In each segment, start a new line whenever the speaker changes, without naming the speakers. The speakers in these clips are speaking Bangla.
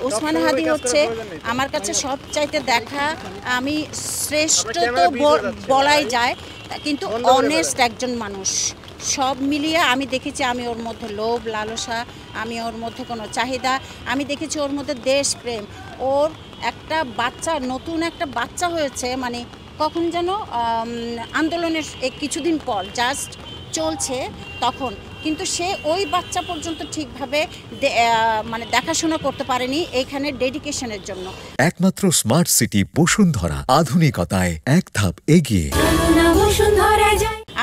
ওসমান হাদি হচ্ছে আমার কাছে সবচাইতে দেখা, আমি শ্রেষ্ঠ তো বলাই যায়, কিন্তু অনেস্ট একজন মানুষ। সব মিলিয়ে আমি দেখেছি, আমি ওর মধ্যে লোভ লালসা, আমি ওর মধ্যে কোনো চাহিদা, আমি দেখেছি ওর মধ্যে দেশপ্রেম। ওর একটা বাচ্চা, নতুন একটা বাচ্চা হয়েছে, মানে কখন যেন আন্দোলনের কিছুদিন পর জাস্ট চলছে তখন, কিন্তু সে ওই বাচ্চা পর্যন্ত ঠিকভাবে মানে দেখাশোনা করতে পারেনি এইখানে ডেডিকেশনের জন্য।
একমাত্র স্মার্ট সিটি বসুন্ধরা, আধুনিকতায় এক ধাপ এগিয়ে।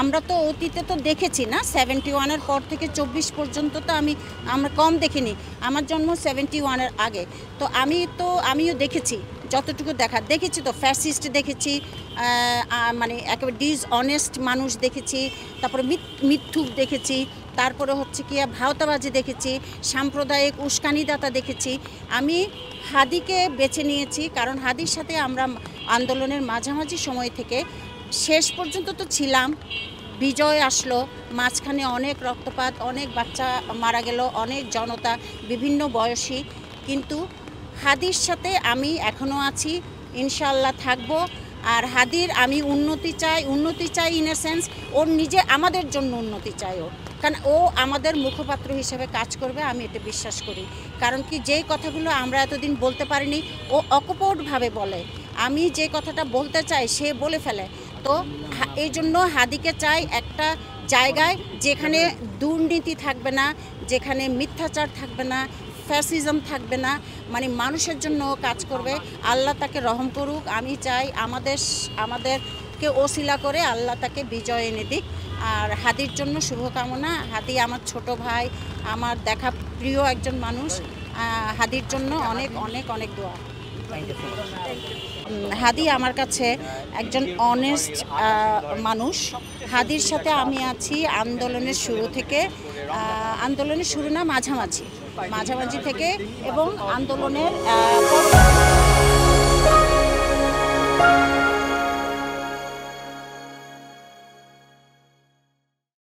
আমরা তো অতীতে তো দেখেছি না, 71-এর পর থেকে 24 পর্যন্ত তো আমরা কম দেখিনি। আমার জন্ম 71-এর আগে, তো আমিও দেখেছি, যতটুকু দেখেছি তো ফ্যাসিস্ট দেখেছি, মানে একেবারে ডিসঅনেস্ট মানুষ দেখেছি, তারপরে মিথ্যুক দেখেছি, তারপরে হচ্ছে কি ভাওতাবাজি দেখেছি, সাম্প্রদায়িক উস্কানিদাতা দেখেছি। আমি হাদিকে বেছে নিয়েছি কারণ হাদির সাথে আমরা আন্দোলনের মাঝামাঝি সময় থেকে শেষ পর্যন্ত তো ছিলাম। বিজয় আসলো, মাঝখানে অনেক রক্তপাত, অনেক বাচ্চা মারা গেল, অনেক জনতা, বিভিন্ন বয়সী, কিন্তু হাদির সাথে আমি এখনও আছি, ইনশাআল্লাহ থাকবো। আর হাদির আমি উন্নতি চাই ইন এ সেন্স, ওর নিজে আমাদের জন্য উন্নতি চাই ওর, কারণ ও আমাদের মুখপাত্র হিসেবে কাজ করবে, আমি এটা বিশ্বাস করি। কারণ কি, যেই কথাগুলো আমরা এতদিন বলতে পারিনি ও অকপটভাবে বলে, আমি যে কথাটা বলতে চাই সে বলে ফেলে। তো এই জন্য হাদিকে চাই একটা জায়গায় যেখানে দুর্নীতি থাকবে না, যেখানে মিথ্যাচার থাকবে না, ফ্যাসিজম থাকবে না, মানে মানুষের জন্য কাজ করবে। আল্লাহ তাকে রহম করুক। আমি চাই আমাদেরকে ওসিলা করে আল্লাহ তাকে বিজয় এনে দিক। আর হাদির জন্য শুভকামনা। হাদি আমার ছোট ভাই, আমার দেখা প্রিয় একজন মানুষ। হাদির জন্য অনেক অনেক অনেক দোয়া। হাদি আমার কাছে একজন অনেস্ট মানুষ। হাদির সাথে আমি আছি আন্দোলনের শুরু থেকে, মাঝামাঝি থেকে, এবং আন্দোলনের